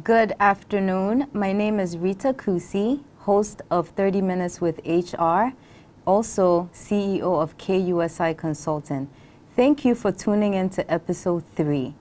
Good afternoon. My name is Rita KUSI, host of 30 Minutes with HR, also CEO of KUSI Consulting. Thank you for tuning in to episode 3.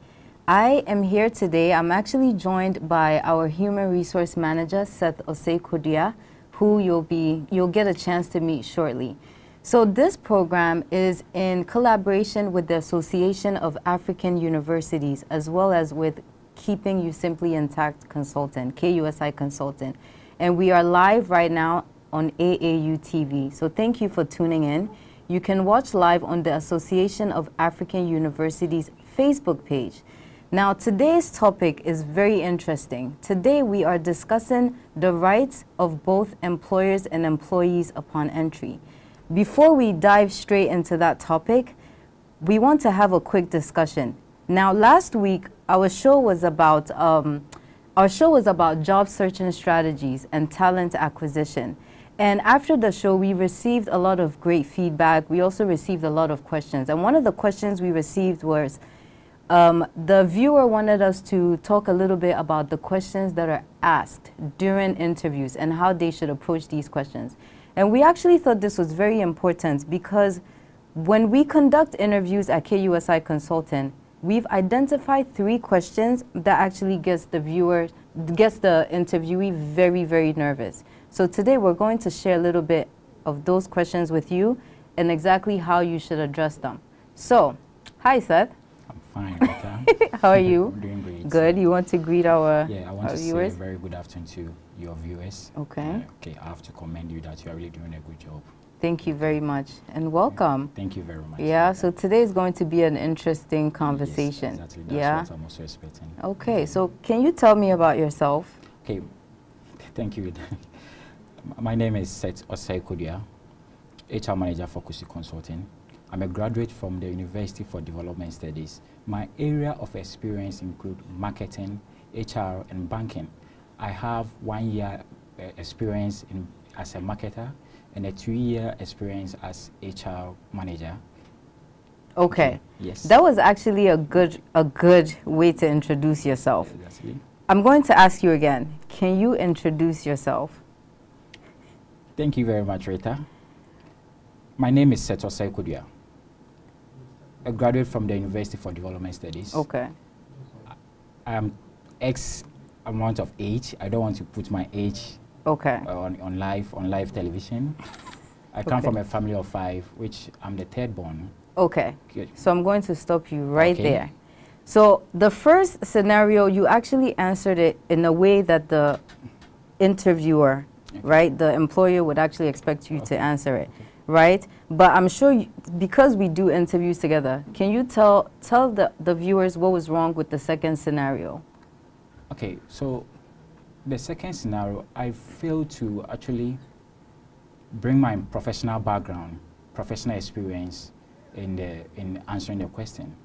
I am here today. I'm actually joined by our human resource manager, Seth Osei, who you'll get a chance to meet shortly. So this program is in collaboration with the Association of African Universities, as well as with Keeping You Simply Intact Consultant, KUSI Consultant. And we are live right now on AAU TV. So thank you for tuning in. You can watch live on the Association of African Universities Facebook page. Now, today's topic is very interesting. Today, we are discussing the rights of both employers and employees upon entry. Before we dive straight into that topic, we want to have a quick discussion. Now, last week, our show was about job searching strategies and talent acquisition. And after the show, we received a lot of great feedback. We also received a lot of questions. And one of the questions we received was, the viewer wanted us to talk a little bit about the questions that are asked during interviews and how they should approach these questions. And we actually thought this was very important because when we conduct interviews at KUSI Consulting, we've identified 3 questions that actually gets the interviewee very, very nervous. So today we're going to share a little bit of those questions with you and exactly how you should address them. So, hi Seth. I'm fine, Rita. How are you? I'm doing great. Good. You want to greet our viewers? Yeah, I want to say a very good afternoon to your viewers. Okay. Okay, I have to commend you that you are really doing a good job. Thank you very much and welcome. Thank you very much. Yeah, so today is going to be an interesting conversation. Yes, exactly. That's what I'm also expecting. Okay, so can you tell me about yourself? Okay, thank you. My name is Seth Osei, HR Manager for KUSI Consulting. I'm a graduate from the University for Development Studies. My area of experience include marketing, HR, and banking. I have 1 year experience as a marketer and a 2-year experience as HR manager. Okay. Yes. That was actually a good way to introduce yourself. Exactly. I'm going to ask you again. Can you introduce yourself? Thank you very much, Rita. My name is Seth Osei, a graduate from the University for Development Studies. Okay. I am X amount of age. I don't want to put my age on live television. I come from a family of 5, which I'm the 3rd born. Okay. Good. So I'm going to stop you right there. So the first scenario, you actually answered it in a way that the interviewer, right, the employer would actually expect you to answer it. Right? But I'm sure because we do interviews together, can you tell the viewers what was wrong with the second scenario? Okay, so the second scenario, I failed to actually bring my professional background, professional experience in answering the question.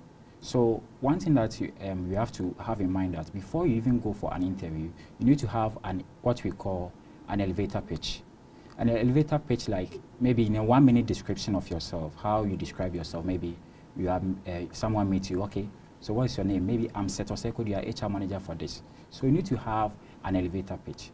So one thing that you have to have in mind that before you even go for an interview, you need to have what we call an elevator pitch. An elevator pitch, like maybe in a 1-minute description of yourself, how you describe yourself. Maybe you have someone meet you, okay, so what is your name? Maybe I'm Seth Osei, HR manager for this. So you need to have an elevator pitch.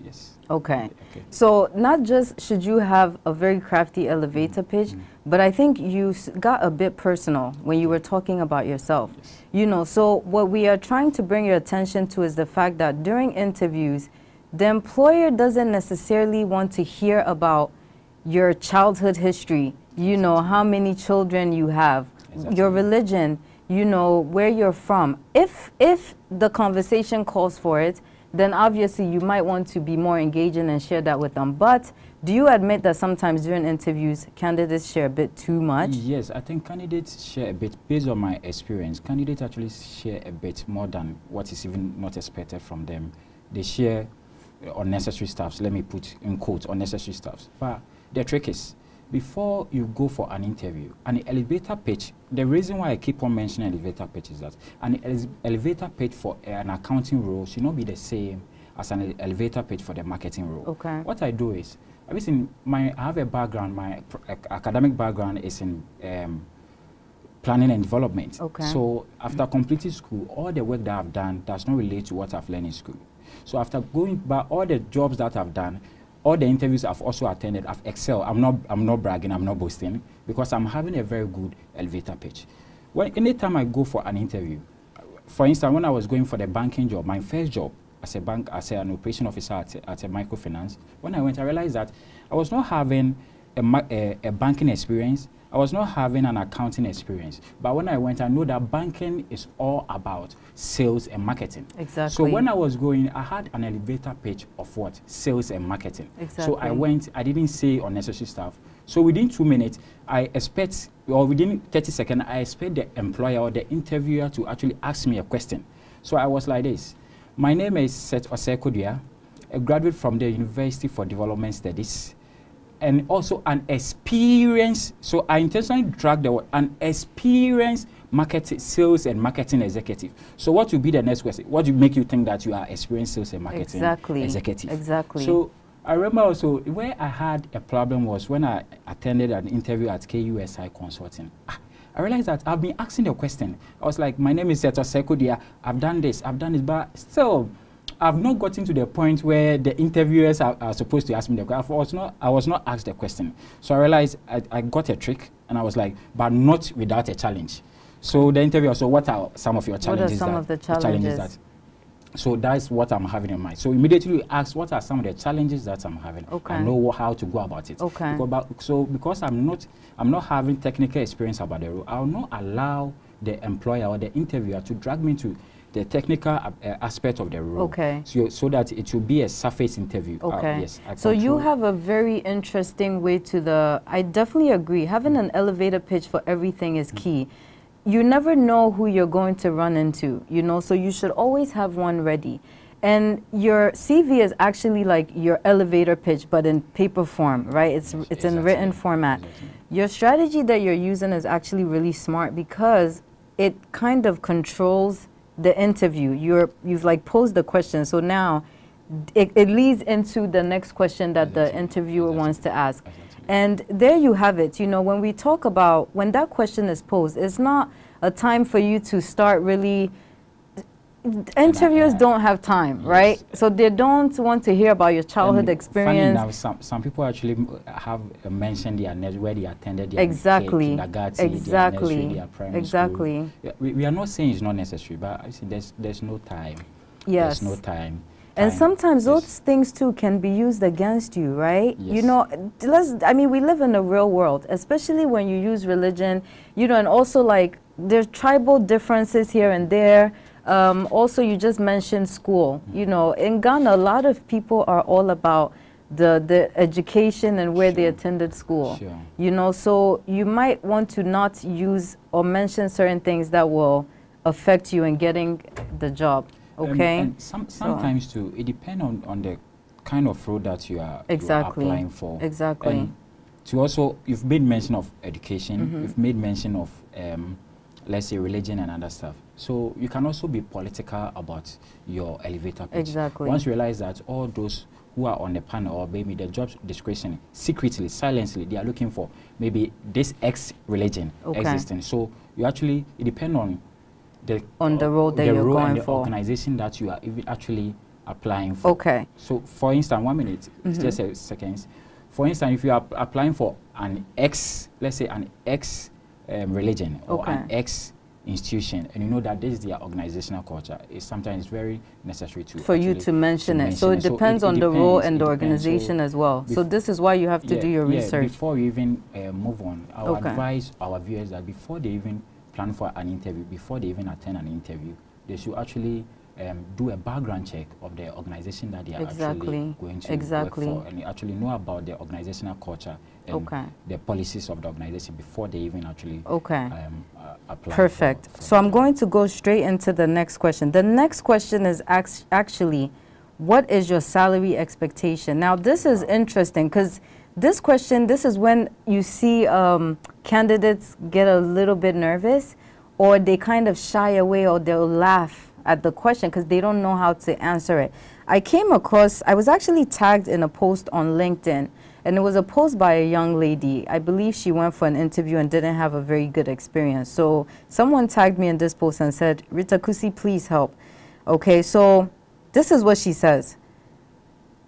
Yes. Okay. So not just should you have a very crafty elevator pitch, but I think you got a bit personal when you were talking about yourself. Yes. You know, so what we are trying to bring your attention to is the fact that during interviews, the employer doesn't necessarily want to hear about your childhood history, you know, how many children you have, your religion, you know, where you're from. If the conversation calls for it, then obviously you might want to be more engaging and share that with them. But do you admit that sometimes during interviews, candidates share a bit too much? Yes, I think candidates share a bit, based on my experience, candidates actually share a bit more than what is even not expected from them. They share unnecessary stuff, let me put in quotes, unnecessary stuff. But the trick is, before you go for an interview, an elevator pitch, the reason why I keep on mentioning elevator pitch is that an elevator pitch for an accounting role should not be the same as an elevator pitch for the marketing role. Okay. What I do is, I have a background, my academic background is in planning and development. Okay. So after completing school, all the work that I've done does not relate to what I've learned in school. So after going by all the jobs that I've done, all the interviews I've also attended, I've excelled. I'm not bragging, I'm not boasting, because I'm having a very good elevator pitch. Anytime I go for an interview, for instance, when I was going for the banking job, my first job as an operation officer at a microfinance, when I went, I realized that I was not having a banking experience. I was not having an accounting experience. But when I went, I know that banking is all about sales and marketing. Exactly. So when I was going, I had an elevator pitch of what? Sales and marketing. Exactly. So I went, I didn't say unnecessary stuff. So within 2 minutes, or within 30 seconds, I expect the employer or the interviewer to actually ask me a question. So I was like this. My name is Seth Osei Kodua, a graduate from the University for Development Studies, and also an experienced, so I intentionally dragged the word, an experienced sales and marketing executive. So what will be the next question? What will make you think that you are experienced sales and marketing executive? Exactly. So I remember also where I had a problem was when I attended an interview at KUSI Consulting. I realized that I've been asking the question. I was like, my name is Seth Osei Kodua. I've done this, but still, I've not gotten to the point where the interviewers are supposed to ask me the question. I was not asked the question. So I realized I got a trick, and I was like, but not without a challenge. So the interviewer, so what are some of your challenges? What are some of the challenges? So that's what I'm having in mind. So immediately you ask, what are some of the challenges that I'm having? Okay. I know how to go about it. Okay. Because I'm not having technical experience about the role, I'll not allow the employer or the interviewer to drag me to the technical aspect of the role. Okay. So that it will be a surface interview. Okay. Yes. So you have a very interesting way to I definitely agree. Having an elevator pitch for everything is key. You never know who you're going to run into, so you should always have one ready. And your CV is actually like your elevator pitch, but in paper form, right? It's in written format. Exactly. Your strategy that you're using is actually really smart because it kind of controls the interview. You've like posed the question, so now it leads into the next question that the interviewer wants to ask. And there you have it. When we talk about when that question is posed, it's not a time for you to start really. Interviewers don't have time, right? So they don't want to hear about your childhood experience. Funny enough, some people actually have mentioned where they attended their kindergarten, their nursery, their primary school. Yeah, we are not saying it's not necessary, but I see there's no time. Yes. There's no time. And sometimes those things too can be used against you, right? Yes. We live in the real world, especially when you use religion, and also like there's tribal differences here and there. Also, you just mentioned school. In Ghana, a lot of people are all about the education and where they attended school. Sure. So you might want to not use or mention certain things that will affect you in getting the job. Okay. And sometimes too, it depends on the kind of role that you are applying for. Exactly. And to also, you've made mention of education. You've made mention of, let's say, religion and other stuff. So you can also be political about your elevator pitch. Exactly. Once you realize that all those who are on the panel or maybe the job description, secretly, silently, they are looking for maybe this X religion existing. So you actually, it depends on the role that you're going and the for. Organization that you are even actually applying for. Okay. So for instance, 1 minute, it's just a second. For instance, if you are applying for an X, let's say an X religion or an X institution, and you know that this is their organizational culture, sometimes very necessary for you to mention it. So it depends on the role and the organization as well. So this is why you have to do your research. Before you even move on, I would advise our viewers that before they even plan for an interview, before they even attend an interview, they should actually do a background check of the organization that they are actually going to work for, and actually know about the organizational culture and the policies of the organization before they even actually apply. Perfect. So I'm going to go straight into the next question. The next question is actually, what is your salary expectation? Now this is interesting because this is when you see candidates get a little bit nervous, or they kind of shy away, or they'll laugh at the question because they don't know how to answer it. I was actually tagged in a post on LinkedIn, and it was a post by a young lady. I believe she went for an interview and didn't have a very good experience. So someone tagged me in this post and said, Rita KUSI, please help. Okay, so this is what she says.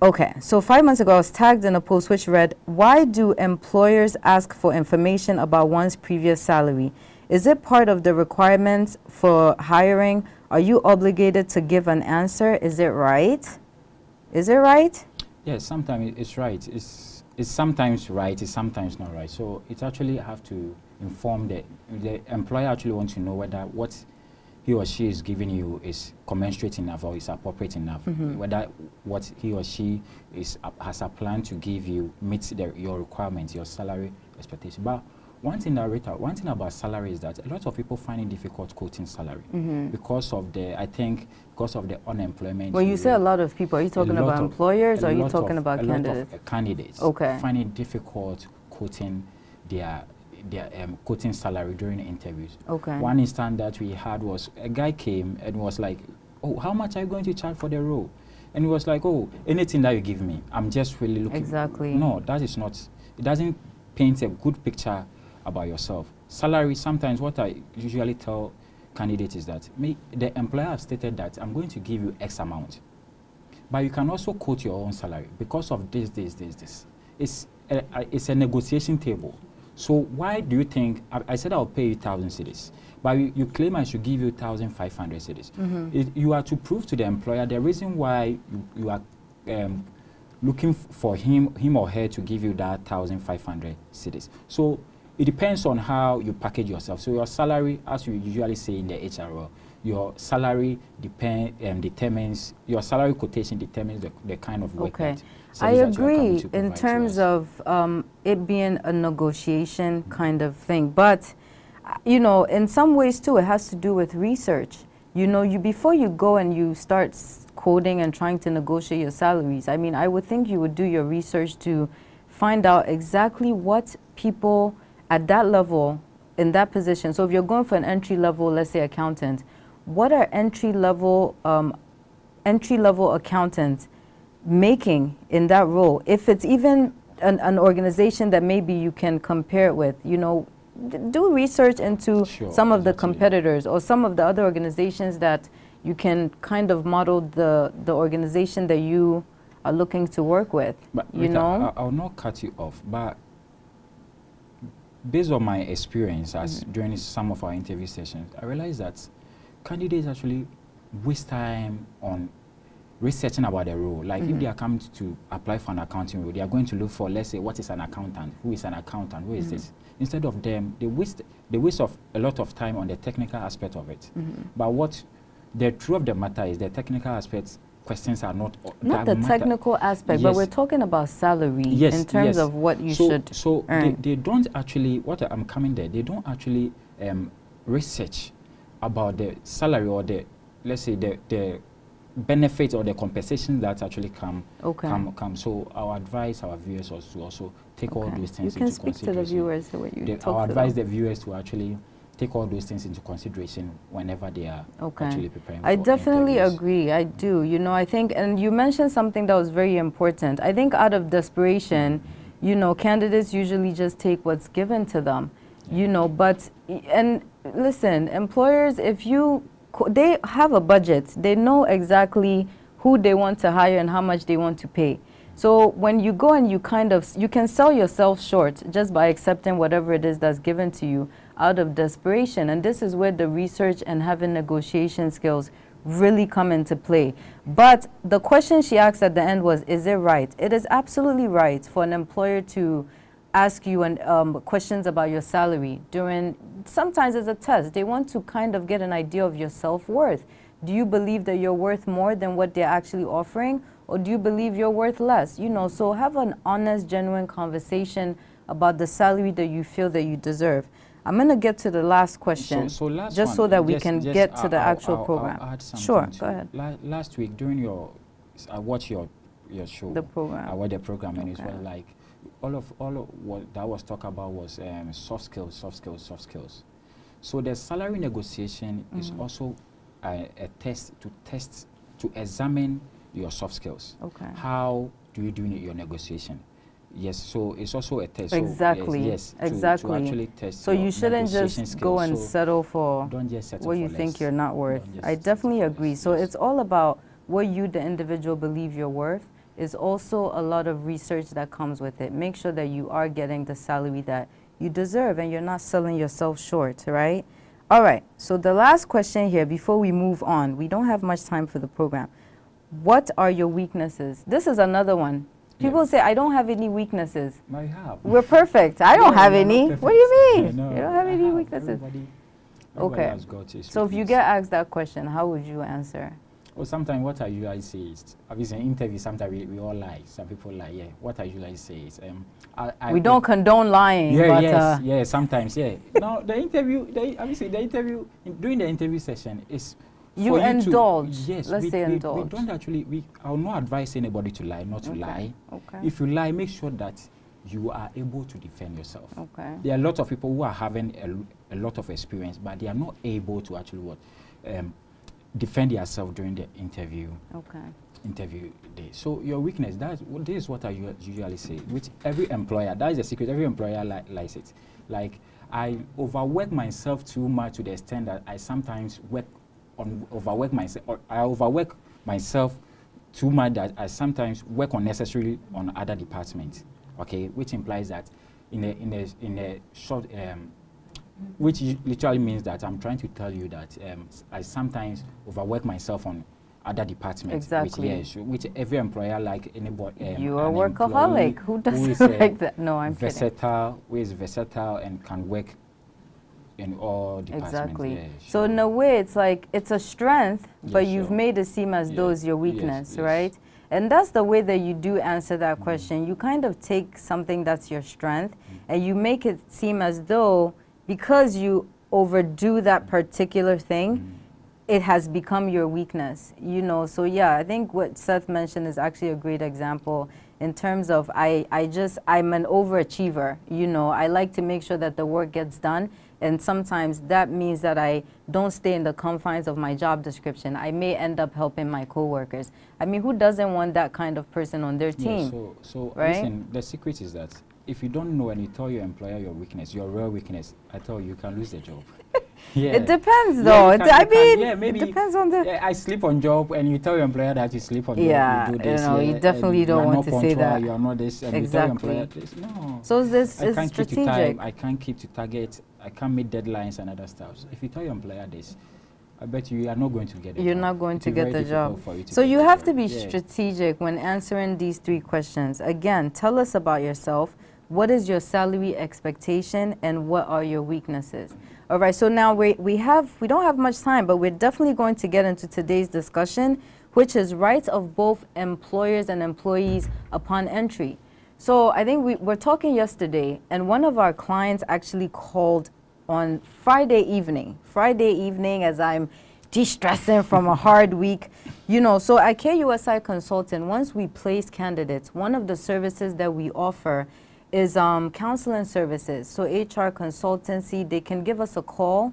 Okay, so 5 months ago, I was tagged in a post which read, why do employers ask for information about one's previous salary? Is it part of the requirements for hiring? Are you obligated to give an answer? Is it right? Is it right? Yes, sometimes it's right. It's sometimes right, it's sometimes not right. So it actually have to inform the employer actually wants to know whether what he or she is giving you is commensurate enough or is appropriate enough, whether what he or she has a plan to give you meets your requirements, your salary expectation. But one thing about salary is that a lot of people find it difficult quoting salary because of the unemployment. When you say a lot of people, are you talking about employers or are you talking about candidates? A lot of candidates find it difficult quoting their quoting salary during interviews. Okay. One instance that we had was a guy came and was like, oh, how much are you going to charge for the role? And he was like, oh, anything that you give me, I'm just really looking. Exactly. No, that is not, it doesn't paint a good picture about yourself. Salary, sometimes what I usually tell candidates is that the employer has stated that I'm going to give you X amount, but you can also quote your own salary because of this. It's a negotiation table. So why do you think, I said I'll pay you 1,000 cedis, but you claim I should give you 1,500 cedis. You are to prove to the employer the reason why you are looking for him or her to give you that 1,500 cedis. So it depends on how you package yourself. So your salary, as we usually say in the HR, your salary determines, your salary quotation determines the kind of work that I agree in terms of it being a negotiation kind of thing. But, you know, in some ways, too, it has to do with research. You know, before you go and you start quoting and trying to negotiate your salaries, I mean, I would think you would do your research to find out exactly what people at that level, in that position. So if you're going for an entry level, let's say accountant, what are entry level accountants making in that role? If it's even an organization that maybe you can compare it with, you know, do research into some of the competitors or some of the other organizations that you can kind of model the organization that you are looking to work with. But you Rita, know, I'll not cut you off, but based on my experience as during some of our interview sessions, I realized that candidates actually waste time on researching about the role. Like if they are coming to apply for an accounting role, they are going to look for, let's say, what is an accountant? Who is an accountant? Who is this? Instead of them, they waste of a lot of time on the technical aspect of it. But what the truth of the matter is, the technical aspects questions are not the technical aspect, but we're talking about salary in terms of what you should earn. They don't actually, I'm coming there, they don't actually research about the salary or the, let's say, the benefits or the compensation that actually come. So our advice our viewers to also take all those things into consideration. You can speak to the viewers the way you talk I advise the viewers to actually take all those things into consideration whenever they are actually preparing. I definitely agree. I do. You know, I think, and you mentioned something that was very important. I think out of desperation, you know, candidates usually just take what's given to them. You know, but and listen, employers, they have a budget. They know exactly who they want to hire and how much they want to pay. So when you go and you can sell yourself short just by accepting whatever it is that's given to you out of desperation. And this is where the research and having negotiation skills really come into play. But the question she asked at the end was, is it right? It is absolutely right for an employer to ask you questions about your salary sometimes it's a test. They want to kind of get an idea of your self-worth. Do you believe that you're worth more than what they're actually offering, or do you believe you're worth less? You know, so have an honest, genuine conversation about the salary that you feel that you deserve. I'm going to get to the last question, so that we can get to the actual program. I'll add something sure, go ahead. Last week during I watched your show. The program. I watched the program, and it was like all of what that was talked about was soft skills. So the salary negotiation is also a test to examine your soft skills. How do you do your negotiation? Yes, so it's also a test. Exactly. So yes, exactly. To actually test. So you shouldn't just skills. go and settle for don't just settle what for you less. think you're not worth. I definitely agree. So it's all about what you, the individual, believe you're worth. Is also a lot of research that comes with it. Make sure that you are getting the salary that you deserve and you're not selling yourself short, right? All right, so the last question here before we move on, we don't have much time for the program. What are your weaknesses? This is another one. People say, I don't have any weaknesses. No, you have. We're perfect. I don't have any. What do you mean? No, you don't have any weaknesses. Everybody okay. has got his so if you get asked that question, how would you answer? Well, sometimes what I usually say is, obviously in interviews, sometimes we all lie. Some people lie, yeah. What I usually say is, we don't condone lying. Yeah, but yes, sometimes, yeah. Now, during the interview session is you indulge. Yes, let's say indulge. We don't actually, I will not advise anybody to lie, not to lie. Okay. If you lie, make sure that you are able to defend yourself. Okay. There are a lot of people who are having a lot of experience, but they are not able to actually defend yourself during the interview. Okay. Interview day. So your weakness, this is what I usually say, which every employer, that is the secret, every employer likes it. Like, I overwork myself too much to the extent that I sometimes overwork myself too much that I sometimes work unnecessarily on other departments. Okay, which implies that in a short which literally means that I'm trying to tell you that I sometimes overwork myself on other departments. Exactly. Which every employer, like anybody. You are a workaholic. Who doesn't like that? No, I'm versatile, kidding. Who is versatile and can work in all departments. Exactly. Yeah, sure. So in a way, it's like it's a strength, but you've made it seem as though it's your weakness, right? And that's the way that you do answer that question. You kind of take something that's your strength and you make it seem as though because you overdo that particular thing, it has become your weakness, you know. So yeah, I think what Seth mentioned is actually a great example in terms of I'm an overachiever, you know. I like to make sure that the work gets done, and sometimes that means that I don't stay in the confines of my job description. I may end up helping my coworkers. I mean, who doesn't want that kind of person on their team? Yeah, so right? Listen, the secret is that if you don't know and you tell your employer your weakness, your real weakness, I tell you, you can lose the job. Yeah. It depends, though. I mean, maybe it depends on the. Yeah, I sleep on job, and you tell your employer that you sleep on job. You do this. You definitely don't want to say that. You are not this, and exactly. You tell your employer this. No. So this is strategic. Keep to time. I can't keep to target. I can't meet deadlines and other stuff. So if you tell your employer this, I bet you are not going to get it. You're not going to get the job. So you have to be strategic when answering these 3 questions. Again, tell us about yourself. What is your salary expectation and what are your weaknesses? All right, so now we don't have much time, but we're definitely going to get into today's discussion, which is rights of both employers and employees upon entry. So I think we were talking yesterday, and one of our clients actually called on Friday evening as I'm de-stressing from a hard week. You know, so at KUSI Consulting, once we place candidates, one of the services that we offer is counseling services. So HR consultancy, they can give us a call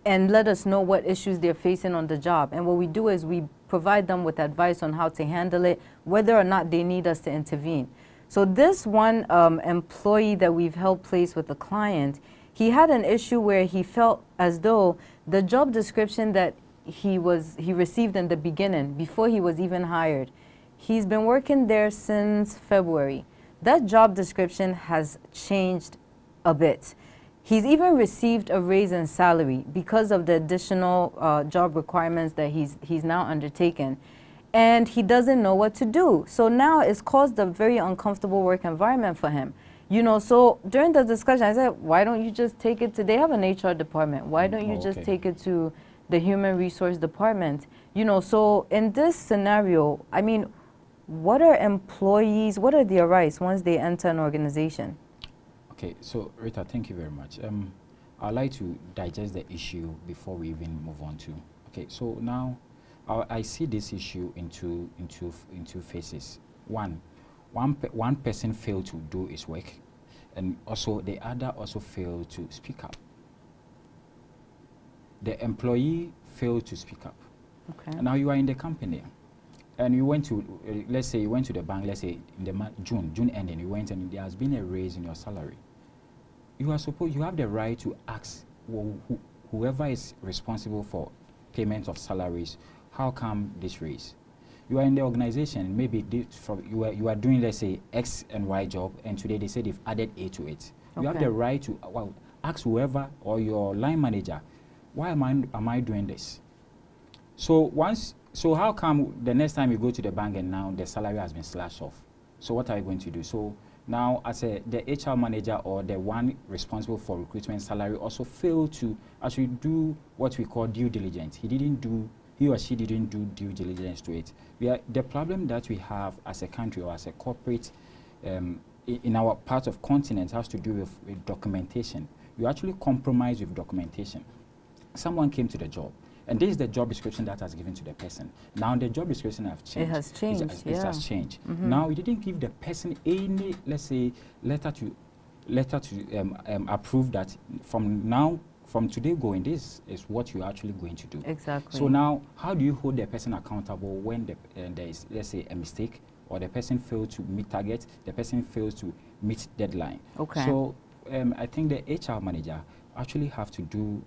and let us know what issues they're facing on the job. And what we do is we provide them with advice on how to handle it, whether or not they need us to intervene. So this one employee that we've helped place with a client, he had an issue where he felt as though the job description that he received in the beginning, before he was even hired, he's been working there since February. That job description has changed a bit. He's even received a raise in salary because of the additional job requirements that he's now undertaken. And he doesn't know what to do. So now it's caused a very uncomfortable work environment for him. You know, so during the discussion, I said, why don't you just take it to, they have an HR department. Why don't you just take it to the human resource department? You know, so in this scenario, I mean, what are their rights once they enter an organization? Okay, so Rita, thank you very much. I'd like to digest the issue before we even move on to. Okay, so now I see this issue in two phases. One person failed to do his work, and also the other also failed to speak up. The employee failed to speak up. Okay. And now you are in the company. and you went to, let's say you went to the bank, let's say in the June ending, you went and there has been a raise in your salary. You have the right to ask whoever is responsible for payment of salaries, how come this raise? You are in the organization, maybe you are doing, let's say, X and Y job, and today they say they've added A to it. You have the right to ask whoever or your line manager, why am I doing this? So how come the next time you go to the bank and now the salary has been slashed off? So what are you going to do? So now as the HR manager or the one responsible for recruitment salary also failed to actually do what we call due diligence. He or she didn't do due diligence to it. The problem that we have as a country or as a corporate in our part of continent has to do with documentation. You actually compromise with documentation. Someone came to the job, and this is the job description that has given to the person. Now the job description has changed. It has changed. It has changed. Now you didn't give the person any, let's say, letter to approve that from today going, this is what you're actually going to do. Exactly. So now, how do you hold the person accountable when there is, let's say, a mistake, or the person fails to meet target, the person fails to meet deadline? Okay. So I think the HR manager actually have to do,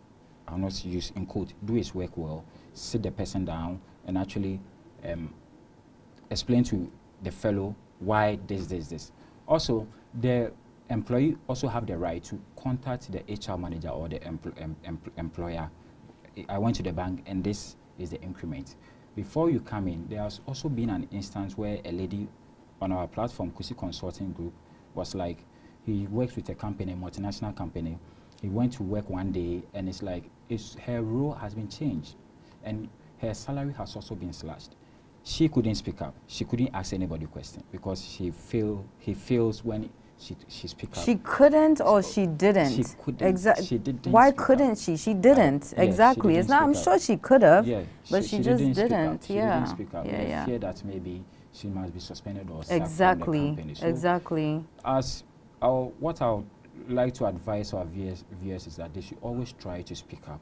I'll not use in quote, do his work well, sit the person down and actually explain to the fellow why this. Also, the employee also have the right to contact the HR manager or the employer. I went to the bank and this is the increment. Before you come in, there has also been an instance where a lady on our platform, KUSI Consulting Group, was like, he works with a company, a multinational company. He went to work one day and it's like, her role has been changed and her salary has also been slashed. She couldn't speak up. She couldn't ask anybody question because he feels when she speak up. She couldn't or she didn't? She couldn't. Exactly. She didn't. Why couldn't she? She didn't. Exactly. She didn't I'm sure she could have, but she just didn't. She didn't speak up. Yeah. Fear that maybe she must be suspended or sacked exactly. from the company. So exactly. What I would like to advise our viewers is that they should always try to speak up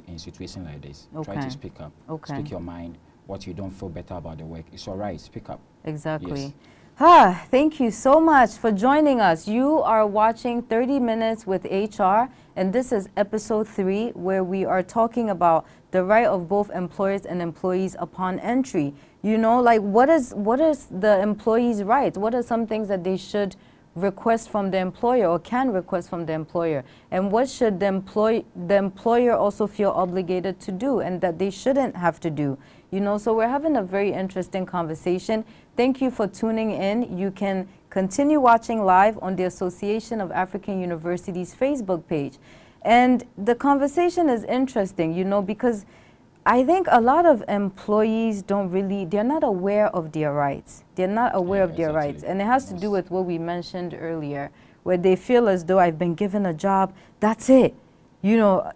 in situations like this. Okay. Try to speak up. Okay. Speak your mind. What you don't feel better about the work. It's all right. Speak up. Exactly. Yes. Thank you so much for joining us. You are watching 30 Minutes with HR, and this is episode 3, where we are talking about the right of both employers and employees upon entry. You know, like what is the employee's right? What are some things that they should request from the employer or can request from the employer? And what should the employer also feel obligated to do and that they shouldn't have to do? You know, so we're having a very interesting conversation. Thank you for tuning in. You can continue watching live on the Association of African Universities Facebook page. And the conversation is interesting, you know, because I think a lot of employees they're not aware of their rights. They're not aware of their rights. And it has to do with what we mentioned earlier, where they feel as though I've been given a job, that's it. You know,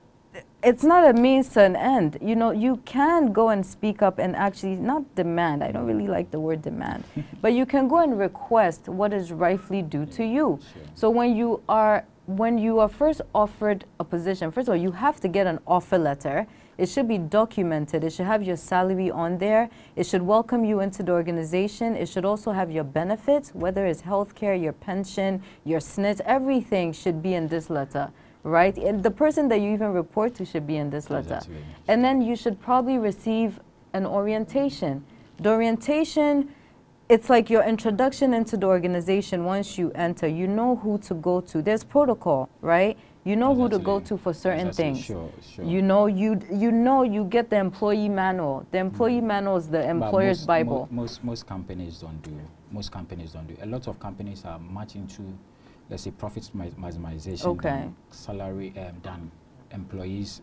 it's not a means to an end. You know, you can go and speak up and actually not demand. I don't really like the word demand. But you can go and request what is rightfully due to you. Sure. So when you are first offered a position, first of all, you have to get an offer letter. It should be documented. It should have your salary on there. It should welcome you into the organization. It should also have your benefits, whether it's healthcare, your pension, your SNIT, everything should be in this letter, right? And the person that you even report to should be in this letter. Exactly. And then you should probably receive an orientation. The orientation, it's like your introduction into the organization. Once you enter, you know who to go to. There's protocol, right? You know who to go to for certain things. Sure. You know, you get the employee manual. The employee manual is the employer's Bible. Most companies don't do. Most companies don't do. A lot of companies are much into, let's say, profits maximization than salary than employees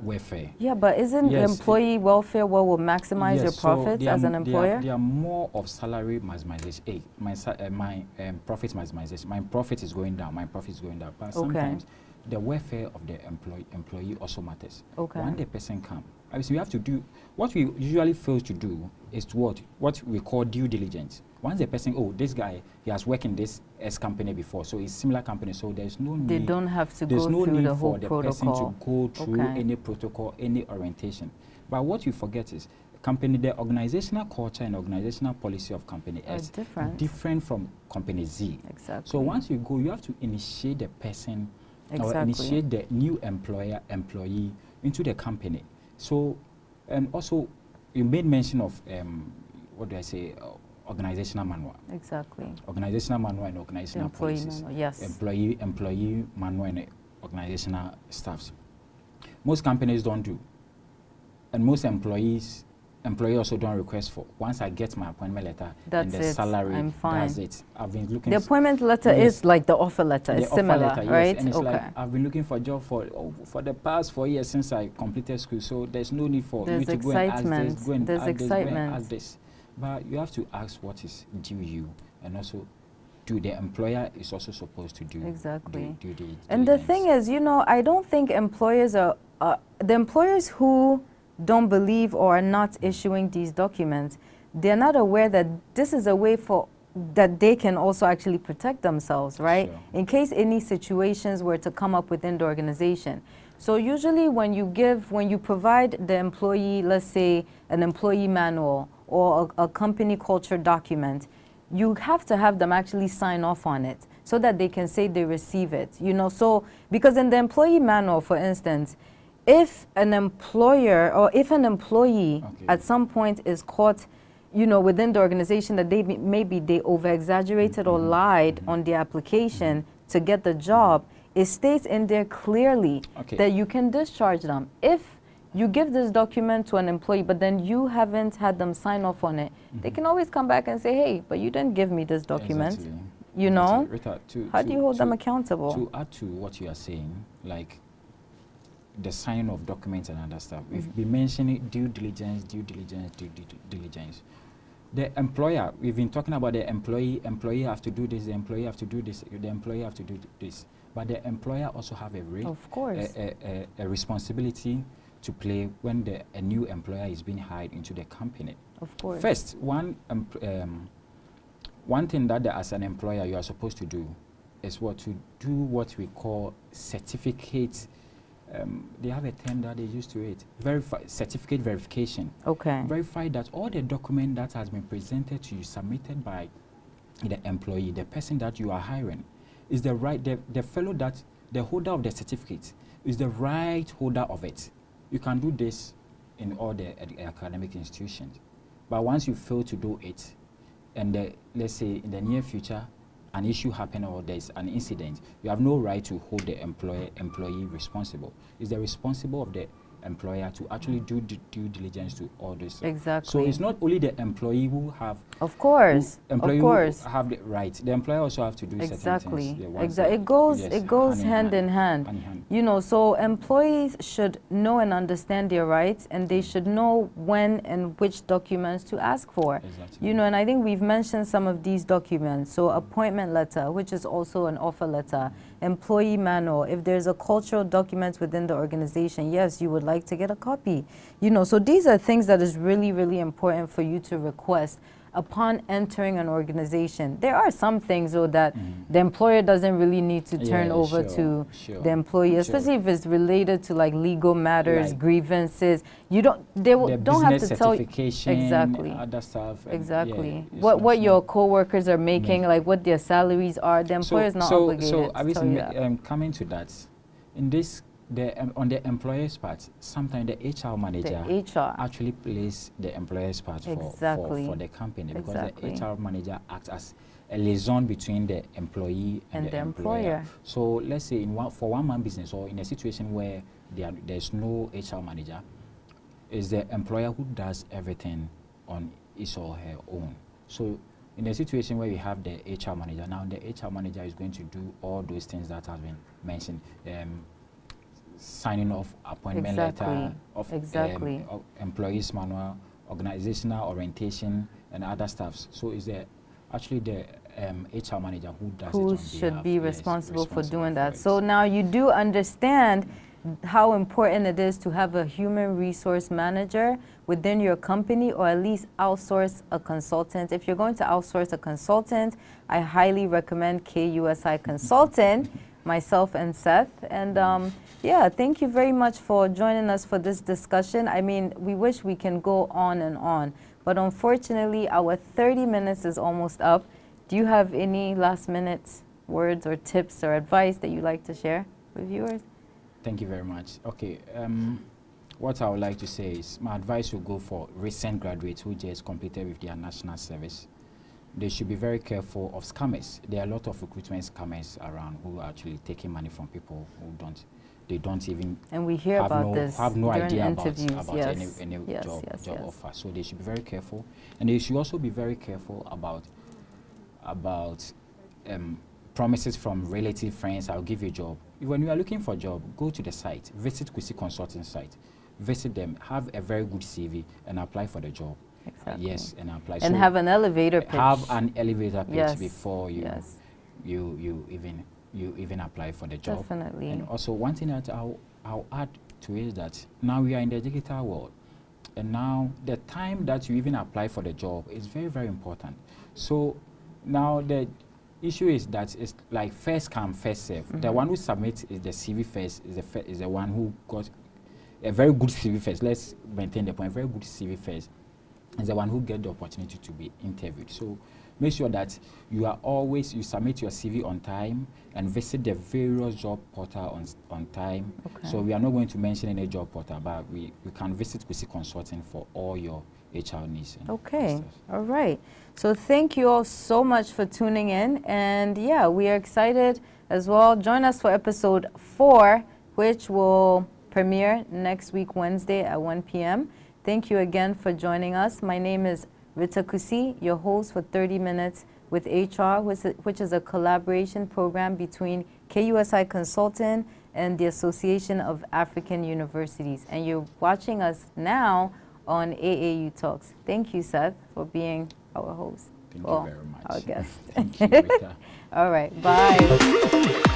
welfare. Yeah, but isn't employee welfare what will maximize your profits as an employer? They are more of salary maximization. Hey, my profit maximization. My profit is going down. My profit is going down. But sometimes the welfare of the employee also matters. Okay. When the person comes, obviously we have to do what we usually fail to do is what we call due diligence. Once the person, this guy, he has worked in this S company before, so it's similar company, so there's no need. They don't have to go through the whole protocol. There's no need for the person to go through any protocol, any orientation. But what you forget is, the organizational culture and organizational policy of company is different from company Z. Exactly. So once you go, you have to initiate the person or initiate the new employee into the company. So, and also you made mention of what do I say? Organizational manual. Exactly. Organizational manual and organizational policies. Manual, yes. Employee manual and organizational staffs. Most companies don't do, and most employees also don't request for. Once I get my appointment letter and the salary, I'm fine. that's it. I've been looking. The appointment letter is like the offer letter. It's similar, letter, right? Yes. And it's like I've been looking for a job for the past 4 years since I completed school. So there's no need for you to go and ask this, go and ask this. But you have to ask what is due you, and also the employer is also supposed to do exactly. And the thing is, you know, I don't think employers are the employers who don't believe or are not issuing these documents, they're not aware that this is a way that they can also actually protect themselves, right? Sure. In case any situations were to come up within the organization. So usually when you provide the employee, let's say an employee manual or a company culture document, you have to have them actually sign off on it so that they can say they receive it, you know. So because in the employee manual, for instance, if an employer or if an employee at some point is caught, you know, within the organization that maybe they over-exaggerated or lied on the application to get the job, it states in there clearly that you can discharge them. If you give this document to an employee, but then you haven't had them sign off on it, they can always come back and say, hey, but you didn't give me this document. Exactly. You know? Rita, how do you hold them accountable? To add to what you are saying, like the signing of documents and other stuff, we've been mentioning due diligence. The employer, we've been talking about the employee have to do this, the employee have to do this, the employee have to do this. But the employer also have a responsibility to play when a new employer is being hired into the company. Of course. First, one thing that as an employer you are supposed to do is to do what we call certificate. They have a term that they use to it. Certificate verification. Okay. Verify that all the document that has been presented to you, submitted by the employee, the person that you are hiring, is the right, the fellow that, the holder of the certificate is the right holder of it. You can do this in all the academic institutions. But once you fail to do it, and let's say in the near future, an issue happen or there's an incident, you have no right to hold the employee responsible. It's the responsible of the employer to actually do due diligence to all this. Exactly. So it's not only the employee who have. Of course. Employee who have the right. The employer also have to do certain things. Exactly. It goes hand in hand. You know, so employees should know and understand their rights, and they should know when and which documents to ask for. Exactly. You know, and I think we've mentioned some of these documents. So appointment letter, which is also an offer letter, employee manual. If there's a cultural document within the organization, yes, you would like to get a copy. You know, so these are things that is really, really important for you to request upon entering an organization. There are some things though that the employer doesn't really need to turn over to the employee, especially if it's related to like legal matters, grievances. You don't have to tell you exactly other stuff. Exactly. What your co-workers are making, like what their salaries are. The employer is not obligated to tell you that. Coming to that, in this on the employer's part, sometimes the HR manager actually plays the employer's part for the company, because the HR manager acts as a liaison between the employee and the employer. So let's say for one-man business, or in a situation where there's no HR manager, is the employer who does everything on his or her own. So in a situation where we have the HR manager, now the HR manager is going to do all those things that have been mentioned. Signing off appointment letter, of employees manual, organizational orientation, and other stuff. So is there actually the HR manager who does who should be responsible for doing that. So now you do understand how important it is to have a human resource manager within your company, or at least outsource a consultant. If you're going to outsource a consultant, I highly recommend KUSI Consulting. myself and Seth. And yeah, thank you very much for joining us for this discussion. I mean, we wish we can go on and on, but unfortunately our 30 minutes is almost up. Do you have any last minute words or tips or advice that you'd like to share with viewers? Thank you very much. Okay, what I would like to say is my advice will go for recent graduates who just completed with their national service. They should be very careful of scammers. There are a lot of recruitment scammers around who are actually taking money from people who don't even and we hear about this have no idea about yes. any yes, job yes. offer. So they should be very careful, and they should also be very careful about promises from relative friends. I'll give you a job. When you are looking for a job, go to the site, visit KUSI Consulting site, visit them, have a very good CV, and apply for the job. Exactly. Yes, and apply. And so have an elevator pitch. Have an elevator pitch yes. before you yes. you even apply for the job. Definitely. And also one thing that I'll add to it is that now we are in the digital world, and now the time that you even apply for the job is very, very important. So now the issue is that it's like first come, first serve. Mm-hmm. The one who submits is the CV first, is the one who got a very good CV first. Let's maintain the point. A very good CV first is the one who get the opportunity to be interviewed. So make sure that you submit your CV on time and visit the various job portal on time. Okay. So we are not going to mention any job portal, but you can visit KUSI Consulting for all your HR needs. Okay, all right. So thank you all so much for tuning in. And yeah, we are excited as well. Join us for episode 4, which will premiere next week, Wednesday at 1 p.m. Thank you again for joining us. My name is Rita KUSI, your host for 30 Minutes with HR, which is a collaboration program between KUSI Consulting and the Association of African Universities. And you're watching us now on AAU Talks. Thank you, Seth, for being our host. Thank you very much. Our guest. Thank you, Rita. All right, bye.